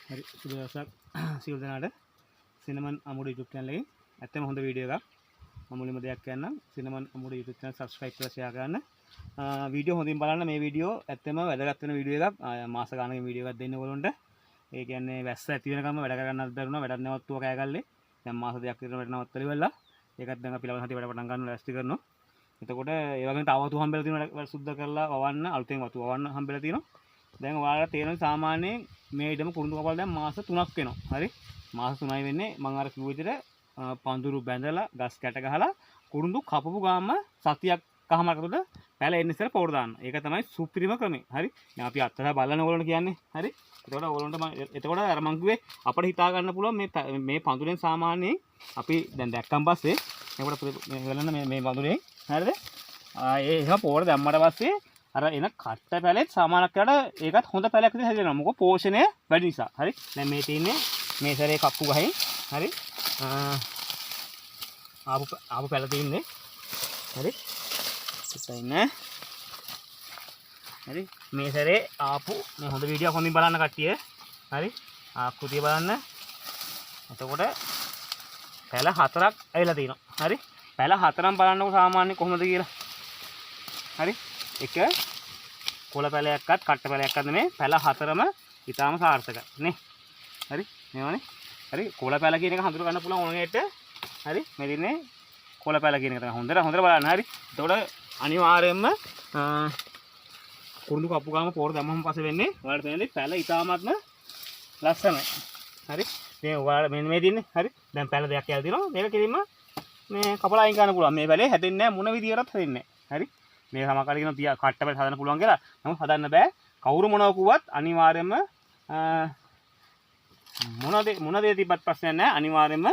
හරි සුබ දවසක් සියලු දෙනාට සිනමන් අමුඩ YouTube channel එකෙන් ඇත්තම හොඳ වීඩියෝ එකක් මම මුලින්ම දෙයක් කියන්නම් සිනමන් අමුඩ YouTube channel subscribe කරලා share කරන්න වීඩියෝ හොඳින් බලන්න මේ වීඩියෝ ඇත්තම වැදගත් වෙන වීඩියෝ එකක් මාස ගානක වීඩියෝ එකක් දෙන්න ඕගොල්ලන්ට ඒ කියන්නේ වැස්ස ඇති වෙනකම්ම වැඩ කරගන්නත් බැරුණා වැඩක් නැවතුවා කෑගල්ලේ දැන් මාස දෙකක් විතර වැඩ නවත්තලා ඉවරලා ඒකත් දැන් අපි ලබන සතියේ වැඩ පටන් ගන්න ලෑස්ති කරනවා එතකොට ඒ වගේම තව වතු හම්බෙලා තියෙනවා වැඩ සුද්ධ කරලා වවන්න අලුතෙන් වතු වවන්න හම්බෙලා තියෙනවා දැන් ඔයාලට තේරෙන සාමාන්‍යයෙන් මේ ඉඩම කුරුඳු කපල දැන් මාස 3ක් වෙනවා. හරි. මාස 3යි වෙන්නේ මම අර කිව්ව විදිහට පඳුරු බැඳලා ගස් කැට ගහලා කුරුඳු කපපු ගාම සතියක් කහමාරකට පැල එන්න ඉස්සෙල්ලා පොවර දාන්න. ඒක තමයි සුපිරිම ක්‍රමය. හරි. දැන් අපි අත්තරා බලන ඕගොල්ලන්ට කියන්නේ. හරි. එතකොට ඕගොල්ලන්ට එතකොට අර මං කිව්වේ අපිට හිතා ගන්න පුළුවන් මේ පඳුරෙන් සාමාන්‍යයෙන් අපි දැන් දැක්කන් පස්සේ මේකට බලන්න මේ පඳුරෙන් හරිද? ඒක පොවර දැම්මට පස්සේ අර එන කට්ට පැලෙත් සාමාන්‍යයක් කරලා ඒකත් හොඳ පැලයක් විදිහට හැදෙනවා. මොකද පෝෂණය වැඩි නිසා. හරි. දැන් මේ තියෙන්නේ මේ සැරේ කප්පු ගහින්. හරි. ආපු පැල තියෙන්නේ. හරි. ඉතින් හරි. මේ සැරේ ආපු මේ හොඳ වීඩියෝ හොඳින් බලන්න කට්ටිය. හරි. ආකෘතිය බලන්න. එතකොට පැල 4ක් ඇවිල්ලා තියෙනවා. හරි. පැල 4ක් බලන්නකො සාමාන්‍ය කොහොමද කියලා. හරි. එක කොළ පැලයක්වත් කට්ට පැලයක්වත් නෙමෙයි පැල 4ම ඊටාම සාර්ථකයි නේ හරි මේවනේ හරි කොළ පැල කියන එක හඳුන ගන්න පුළුවන් ඕනෙට හරි මේ දිනේ කොළ පැල කියන එක තමයි හොඳට බලන්න හරි එතකොට අනිවාර්යයෙන්ම කුරුඳු කප්පු ගාම පොර දැම්මම පස්සේ වෙන්නේ ඔයාලට තේරෙන්නේ පැල ඊටාමත්ම ලස්සනයි හරි මේ ඔයාලා මෙන්න මේ දින්නේ හරි දැන් පැල දෙකක් කියලා තියෙනවා මේක කිරීම මේ කපලා අයින් කරන්න පුළුවන් මේ පැලේ හැදෙන්නේ නැහැ මොන විදියකටත් හැදෙන්නේ නැහැ හරි මේ සමහරකට කියන තියා කට්ට පැල හදන්න පුළුවන් කියලා. නමුත් හදන්න බෑ. කවුරු මොනවා කිව්වත් අනිවාර්යයෙන්ම මොන දේ තිබ්බත් ප්‍රශ්නයක් නැහැ. අනිවාර්යයෙන්ම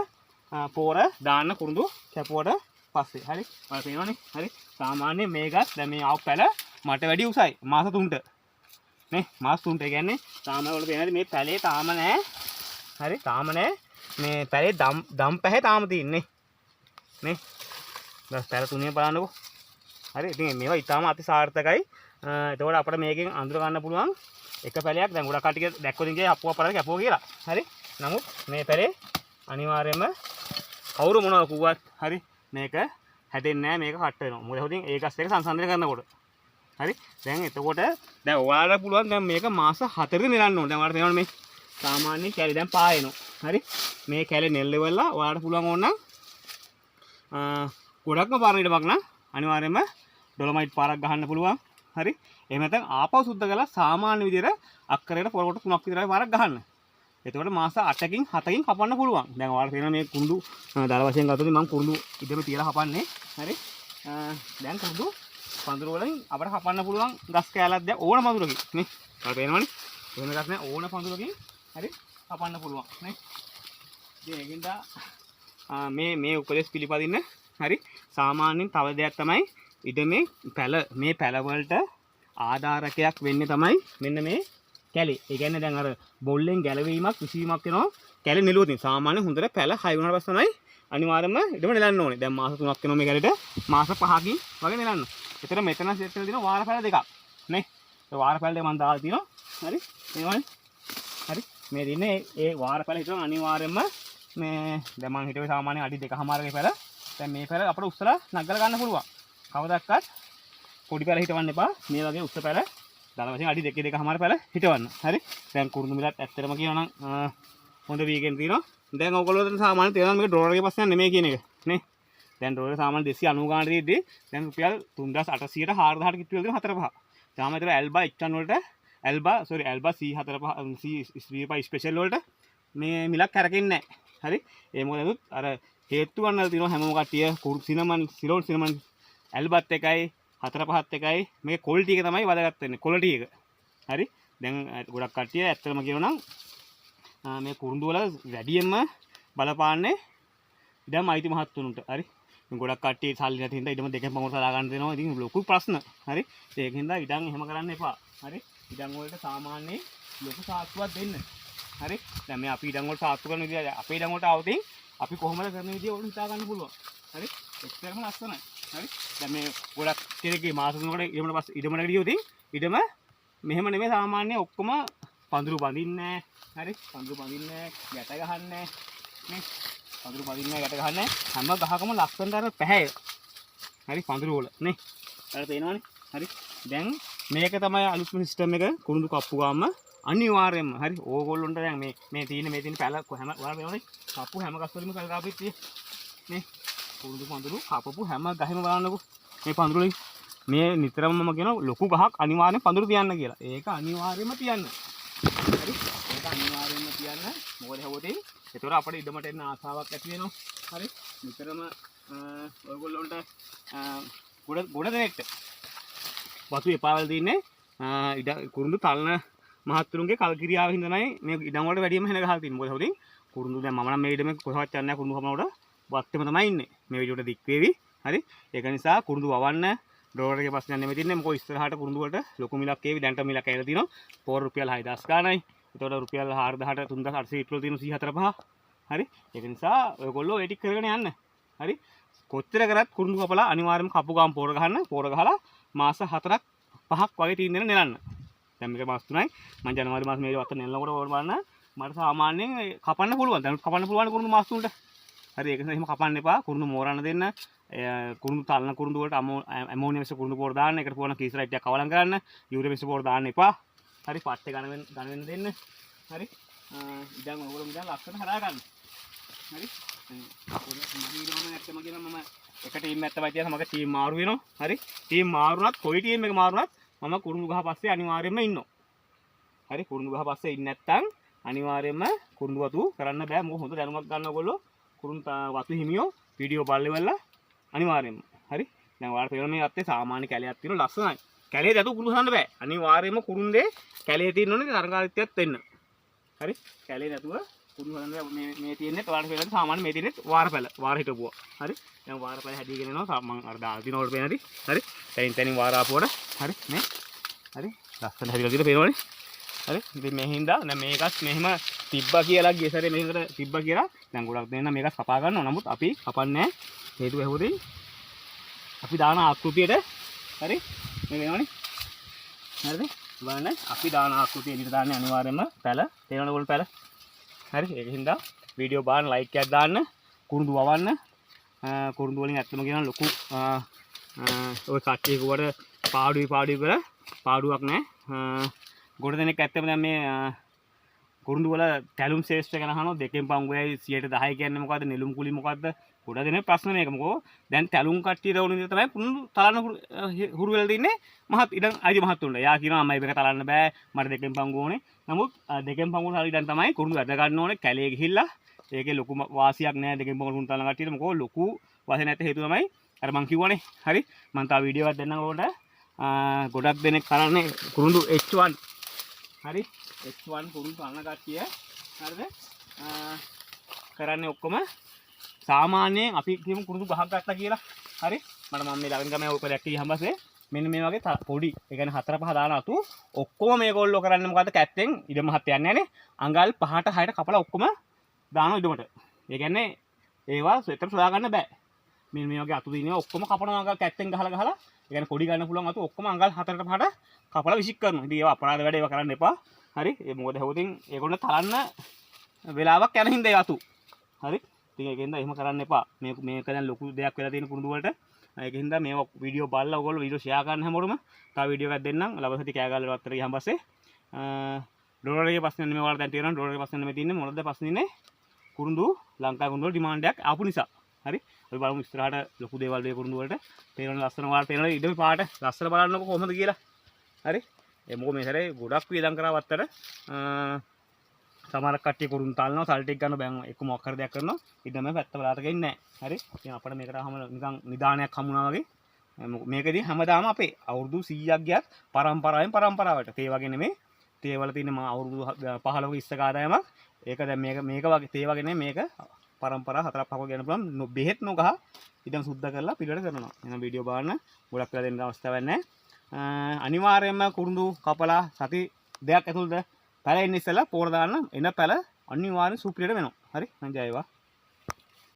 පොර දාන්න කුරුඳු කැපුවට පස්සේ. හරි. ඔයාලා පේනවනේ. හරි. සාමාන්‍ය මේකත් දැන් මේ ආව පැල මට වැඩි උසයි. මාස 3ට. නේ මාස 3ට. ඒ කියන්නේ සාමාන්‍ය වල පේනවාද මේ පැලේ තාම නැහැ. හරි. තාම නැහැ. මේ පැලේ දම් පැහැ තාම තියෙන්නේ. නේ. දැන් පැල තුනේ බලන්නකෝ. හරි ඉතින් මේවා ඊටාම අති සාර්ථකයි. එතකොට අපිට මේකෙන් අඳුර ගන්න පුළුවන් එක පැලයක් දැන් ගොඩක් කටිය දැක්කොත් ඉන්නේ අපුවා පරල කැපුවා කියලා. හරි. නමුත් මේ පැලේ අනිවාර්යයෙන්ම කවුරු මොනවා කිව්වත් හරි මේක හැදෙන්නේ නැහැ මේක කට් වෙනවා. මොකද හොදින් ඒ ගස් එක සංසන්දනය කරනකොට. හරි. දැන් එතකොට දැන් ඔයාලට පුළුවන් දැන් මේක මාස 4ක නෙලන්න ඕන. දැන් ඔයාලට තේරෙනවනේ මේ සාමාන්‍ය කැලේ දැන් පායනවා. හරි. මේ කැලේ නෙල්ලෙවලා ඔයාලට පුළුවන් ඕන නම් ගොඩක්ම පාරන ඉඩමක් නම් අනිවාර්යයෙන්ම ඩොලොමයිට් පාරක් ගහන්න පුළුවන්. හරි. එහෙම නැත්නම් ආපහු සුද්ධ කරලා සාමාන්‍ය විදිහට අක්කරයකට පොරකට 3ක් විතරයි පාරක් ගහන්න. එතකොට මාස 8කින් 7කින් කපන්න පුළුවන්. දැන් ඔයාලට තේරෙනවා මේ කුරුඳු දල වශයෙන් ගත්තොත් මම කුරුඳු ඉදම තියලා කපන්නේ. හරි. දැන් කුරුඳු පඳුර වලින් අපිට කපන්න පුළුවන් ගස් කෑල්ලක් දැන් ඕන පඳුරකින් නේ. ඔයාලට පේනවනේ. එහෙම එකක් නෑ ඕන පඳුරකින් හරි කපන්න පුළුවන් නේ. ඉතින් ඒකින්ද මේ උපදේශ පිළිපදින්න හරි සාමාන්‍යයෙන් තව දෙයක් තමයි ඉඩමේ පැල මේ පැල වලට ආධාරකයක් වෙන්නේ තමයි මෙන්න මේ කැලේ. ඒ කියන්නේ දැන් අර බොල්ලෙන් ගැලවීමක් විසීමක් වෙනවා කැලේ නෙළුවොත්. සාමාන්‍ය හොඳට පැල 6 වුණාට පස්සේ තමයි අනිවාර්යයෙන්ම ඉඩම නෙලන්න ඕනේ. දැන් මාස 3ක් වෙනවා මේ කැලේට මාස 5කින් වගේ නෙලන්න. ඒතර මෙතන සෙට් වෙලා තියෙනවා වාර පැල දෙකක් නේ. ඒ වාර පැල දෙක මම දාලා තියෙනවා. හරි. මේවනේ. හරි. මේ දින්නේ ඒ වාර පැල හිටවන අනිවාර්යයෙන්ම මේ දැන් මම හිතුවේ සාමාන්‍ය අඩි 2කමාරගේ පැල දැන් මේ පැල අපිට උස්සලා නගලා ගන්න පුළුවන්. කවදාවත් පොඩි පැල හිටවන්න එපා. මේ වගේ උස්ස පැල දල වශයෙන් අඩි 2.5 පැල හිටවන්න. හරි. දැන් කුරුඳු මිලත් ඇත්තටම කියනවා නම් හොඳ වීගෙන් තියෙනවා. දැන් ඕගොල්ලෝ සාමාන්‍ය තේරෙනවා මේක ඩ්‍රෝවර් එකේ පස්සේ නෙමෙයි කියන එක. නේ. දැන් ඩ්‍රෝවර් සාමාන්‍ය 290 ගානට තියෙද්දි දැන් රුපියල් 3800ට 4000ට කිට්ටු වල දෙන 4 5. තාම ඒතර ඇල්බා H1 වලට ඇල්බා C45 ස්පෙෂල් වලට මේ මිලක් කරකෙන්නේ නැහැ. හරි. ඒ මොකද අර හේතු ගන්නලා තියෙනවා හැමෝම කට්ටිය සිනමන් ඇල්බත් එකයි 4-5ත් එකයි මේ ක්වොලිටි එක තමයි වැදගත් වෙන්නේ ක්වොලිටි එක. හරි. දැන් ගොඩක් කට්ටිය ඇත්තටම කියනවා නම් මේ කුරුඳු වල වැඩියෙන්ම බලපාන්නේ ඉඩම් අයිති මහත්තුන්ට. හරි. ගොඩක් කට්ටිය සල්ලි නැති හින්දා ඉඩම දෙකෙන් පමණ සලා ගන්න දෙනවා. ඉතින් ලොකු ප්‍රශ්න. හරි. ඒකින්ද ඉඩම් එහෙම කරන්න එපා. හරි. ඉඩම් වලට සාමාන්‍යයෙන් ලොකු සාත්තුවක් දෙන්න. හරි. දැන් මේ අපි ඉඩම් වලට සාත්තු කරන විදිය අපේ ඉඩම් වලට આવතින් අපි කොහොමද කරන විදිය වලට හිතා ගන්න පුළුවන්. හරි. එච්චරම ලස්සනයි. හරි. දැන් මේ ගොඩක් කෙනෙක්ගේ මාස 3කට ඉඩමකට ගියොත් ඉඩම මෙහෙම නෙමෙයි සාමාන්‍ය ඔක්කොම පඳුරු බඳින්නේ නැහැ. හරි පඳුරු බඳින්නේ නැහැ, ගැට ගහන්නේ නේ. පඳුරු බඳින්නේ නැහැ, ගැට ගහන්නේ හැම ගහකම ලස්සනට අර පැහැය. හරි පඳුරු වල නේ. ඔයාලට පේනවනේ. හරි දැන් මේක තමයි අලුත්ම සිස්ටම් එක කුරුඳු කප්පු ගාම අනිවාර්යයෙන්ම. හරි ඕගොල්ලොන්ට දැන් මේ තියෙන පැල හැම ඔයාලා මේවනේ කප්පු හැම ගස් වලින්ම පැල කාපෙත් නේ. කුරුඳු පඳුරු කපපු හැම ගහෙම බලන්නකෝ මේ පඳුරු වලින්. මේ නිතරම මම කියන ලොකු ගහක් අනිවාර්යෙන් පඳුරු තියන්න කියලා. ඒක අනිවාර්යෙන්ම තියන්න. හරි ඒක අනිවාර්යෙන්ම තියන්න. මොකද හැවොතින් ඒතර අපිට ඉදමට එන්න ආසාවක් ඇති වෙනවා. හරි නිතරම ඔයගොල්ලොන්ට ගොඩ දෙනෙක්ට වතු එපා වෙලා තින්නේ ඉඩ කුරුඳු තලන මහත්තුරුන්ගේ කල්කිරියාව හින්දායි මේ ඉඩම් වලට වැඩියම හැන ගහලා තින්නේ. මොකද හැවොතින් කුරුඳු දැන් මම නම් මේ ඉඩමේ කොහොමවත් යන්නේ නැහැ. කුරුඳු කපනකොට වත්තෙම තමයි ඉන්නේ. මේ විදිහට දික් වේවි. හරි ඒක නිසා කුරුඳු වවන්න ඩෝලර් එකේ ප්‍රශ්නයක් නෙමෙයි තින්නේ. මොකද ඉස්සරහට කුරුඳු වලට ලොකු මිලක් ඒවි. දැන්ට මිලක් ඇවිල්ලා තිනවා. පොර රුපියල් 6000 ගාණයි. ඒතකොට රුපියල් 4000ට 3800 ඊට වල තියෙන 145. හරි ඒක නිසා ඔයගොල්ලෝ ඒ ටික කරගෙන යන්න. හරි කොච්චර කරත් කුරුඳු කපලා අනිවාර්යයෙන්ම කපු ගාම පොර ගහන්න. පොර ගහලා මාස 4ක් 5ක් වගේ තීන් දෙන නෙලන්න. දැන් මේක මාස 3යි. මම ජනවාරි මාස මේ වත්තේ නෙලනකොට ඕන බලන්න මට සාමාන්‍යයෙන් කපන්න පුළුවන්. දැන් කපන්න පුළුවන් කුරුඳු මාස 3ට. හරි ඒක නිසා එහෙම කපන්න එපා. කුරුඳු මෝරන්න දෙන්න. කුරුඳු තලන කුරුඳු වලට ඇමෝනියම් මිශ්‍ර කුරුඳු පොර දාන්න. ඒකට පුළුවන් කීසරයිට් එකක් කවලම් කරන්න. යූරියා මිශ්‍ර පොර දාන්න එපා. හරි පට්ටේ ඝන වෙන්න දෙන්න. හරි ඉතින් ඔයගොල්ලෝ ඉතින් ලස්සන හදා ගන්න. හරි මම කියන මම එක ටීම් එකක් තමයි තියලා මගේ ටීම් මාරු වෙනවා. හරි ටීම් මාරුණත් කොයි ටීම් එක මාරුණත් මම කුරුඳු ගහ පස්සේ අනිවාර්යයෙන්ම ඉන්නවා. හරි කුරුඳු ගහ පස්සේ ඉන්නේ නැත්නම් අනිවාර්යයෙන්ම කුරුඳු වතු කරන්න බෑ. මොකද හොඳ දැනුමක් ගන්න ඔයගොල්ලෝ කුරුඳු වතු හිමියෝ වීඩියෝ බලලෙවලා අනිවාර්යයෙන්ම. හරි දැන් ඔයාලට තේරෙන මේ අත්තේ සාමාන්‍ය කැලයක් තියෙනවා ලස්සනයි. කැලේ දතු කුරුඳු හදන්න බෑ. අනිවාර්යයෙන්ම කුරුඳේ කැලේ තියෙන්න ඕනේ තරංගාරිත්‍යයක් වෙන්න. හරි කැලේ නැතුව කුරුඳු හදන්න මේ තියෙන්නේ ඔයාලට පේන සාමාන්‍ය මේ තියෙන්නේ වාර හිටපුවා. හරි දැන් වාරපැල හැදීගෙන එනවා. මම අර දාලා දිනවල පේනදී. හරි තැනින් වාර ආපුවට හරි මේ හරි ලස්සන හැදිලා දිලා පේනවනේ. හරි ඉතින් මේ හින්දා දැන් මේකත් මෙහෙම තිබ්බා කියලා ගිය සැරේ මේකට තිබ්බා කියලා දැන් ගොඩක් දෙනා මේකත් කපා ගන්නවා. නමුත් අපි කපන්නේ නැහැ. හේතුව ඇහුවොතින් අපි දාන ආකෘතියට හරි මේ වෙනවනේ. හරිද? බලන්න අපි දාන ආකෘතිය එළියට දාන්නේ අනිවාර්යයෙන්ම පැල. තේරෙනවද ඔයගොල්ලෝ පැල? හරි ඒක හින්දා වීඩියෝ බලන්න ලයික් එකක් දාන්න. කුරුඳු වවන්න. කුරුඳු වලින් ඇත්තම කියනවා ලොකු ඔය කට්ටිය කිව්වට පාඩුයි කියලා පාඩුවක් නැහැ. ගොඩ දෙනෙක් ඇත්තම දැන් මේ කුරුඳු වල තැලුම් ශේෂ්ත්‍රය ගැන අහනවා. දෙකෙන් පංගුවයි 10% කියන්නේ මොකද්ද? නෙළුම් කුලි මොකද්ද? ගොඩ දෙනෙක් ප්‍රශ්න මේක. මොකෝ දැන් තැලුම් කට්ටිය දවුන විදිහ තමයි කුරුඳු තලන්න හුරු වෙලා තින්නේ මහත් ඉඩම් අයිති මහත්තුන්ට. යා කියනවා අම්මයි මේක තලන්න බෑ. මට දෙකෙන් පංගුව ඕනේ. නමුත් දෙකෙන් පංගුව තල ඉඩම් තමයි කුරුඳු වැඩ ගන්න ඕනේ. කැලේ ගිහිල්ලා ඒකේ ලොකු වාසියක් නැහැ දෙකෙන් පංගුව කුරුඳු තලන කට්ටියට. මොකෝ ලොකු වාසිය නැති හේතුව තමයි අර මං කිව්වනේ. හරි මං තා වීඩියෝ එකක් දෙන්නම් ඔයාලට. ගොඩක් දෙනෙක් කරන්නේ කුරුඳු H1. හරි H1 කුරුඳු තලන කට්ටිය හරිද? කරන්නේ ඔක්කොම සාමාන්‍යයෙන් අපි කියමු කුරුඳු ගහක් ගත්තා කියලා. හරි මට මම මේ ළඟින් ගමේ ඔක දැක්ක ගියහම පස්සේ මෙන්න මේ වගේ පොඩි ඒ කියන්නේ 4-5 දාන අතු ඔක්කොම මේගොල්ලෝ කරන්නේ මොකද්ද? කැත්තෙන් ඉඩම හත් යන්නේ නැහනේ. අඟල් 5ට 6ට කපලා ඔක්කොම දානවා ඉඩමට. ඒ කියන්නේ ඒවා සෙතර සොයා ගන්න බෑ. මෙන්න මේ වගේ අතු දිනේ ඔක්කොම කපනවා අඟල් කැත්තෙන් ගහලා ඒ කියන්නේ පොඩි ගන්න පුළුවන් අතු ඔක්කොම අඟල් 4ට 5ට කපලා විසික් කරනවා. ඉතින් ඒවා අපරාධ වැඩ ඒවා කරන්න එපා. හරි ඒ මොකද හැවොතින් ඒගොල්ලෝ තලන්න වෙලාවක් යන හින්දා ඒ අතු. හරි ඉතින් ඒකෙන්ද එහෙම කරන්න එපා. මේක දැන් ලොකු දෙයක් වෙලා තියෙන කුරුඳු වලට. ඒකෙන්ද මේ වීඩියෝ බලලා ඔයගොල්ලෝ වීඩියෝ ෂෙයා කරන්න හැමෝටම. තව වීඩියෝ එකක් දෙන්නම්. ලබසති කෑගල්ල වත්තර ගියන් පස්සේ ඩොලර් එකේ ප්‍රශ්න නෙමෙයි ඔයාලා දැන් තියෙනවා. ඩොලර් එකේ ප්‍රශ්න නෙමෙයි තියෙන්නේ. මොකද ප්‍රශ්න ඉන්නේ කුරුඳු ලංකා කුරුඳු වල ඩිමාන්ඩ් එකක් ආපු නිසා. හරි අපි බලමු ඉස්සරහට ලොකු දේවල් වේ කුරුඳු වලට. තේරෙන ලස්සන ඔයාලා තේරෙන ඉඩමේ පාට ලස්සන බලන්නකො කොහොමද කියලා. හරි ඒ මොකෝ මේ සැරේ ගොඩක් වියදම් කරා වත්තර සමහර කට්ටිය කුරුඳු තලනවා සල්ට් එක ගන්න බෑන් එක්ක මොකක් හරි දෙයක් කරනවා ඉඩම පැත්ත බලකට ගෙන්නේ නැහැ. හරි ඉතින් අපිට මේකට ආවම නිකන් නිදානයක් හමුනා වගේ. මේකදී හැමදාම අපේ අවුරුදු 100ක් ගියත් පරම්පරාවට තේ වගේ නෙමෙයි. තේ වල තියෙන අවුරුදු 15ක ඉස්ස ආදායමක්. ඒක දැන් මේක වගේ තේ වගේ නෙමෙයි මේක පරම්පරා 4ක් 5ක් ගන්න පුළුවන්. බෙහෙත් නොගහ ඉඩම් සුද්ධ කරලා පිළිවෙල කරනවා. එහෙනම් වීඩියෝ බලන්න ගොඩක් වෙලා දෙන්න අවස්ථාවක් නැහැ. අනිවාර්යයෙන්ම කුරුඳු කපලා සති දෙකක් ඇතුළත පැල එන්න ඉස්සෙල්ලා පෝර දාන්න එන පැල අනිවාර්යෙන් සුපිරියට වෙනවා. හරි මං ජයවා.